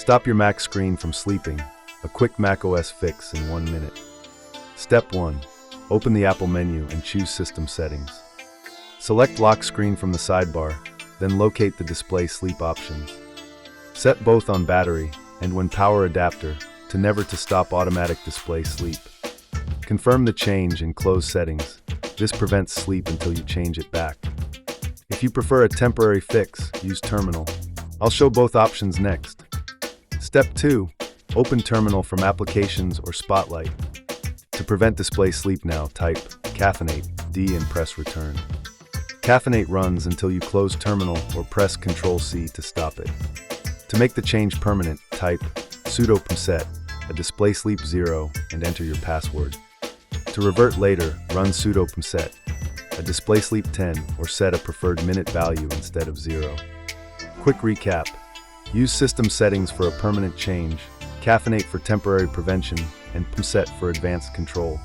stop your Mac screen from sleeping. A quick macOS fix in 1 minute. Step 1. Open the Apple menu and choose System Settings. Select Lock Screen from the sidebar, then locate the Display Sleep options. Set both on Battery and when Power Adapter to Never to Stop Automatic Display Sleep. Confirm the change and close Settings. This prevents sleep until you change it back. If you prefer a temporary fix, use Terminal. I'll show both options next. Step 2. Open Terminal from Applications or Spotlight. To prevent display sleep now, type Caffeinate D and press Return. Caffeinate runs until you close Terminal or press Ctrl-C to stop it. To make the change permanent, type sudo pmset, a display sleep 0, and enter your password. To revert later, run sudo pmset, a display sleep 10, or set a preferred minute value instead of 0. Quick recap. Use System Settings for a permanent change, Caffeinate for temporary prevention, and pmset for advanced control.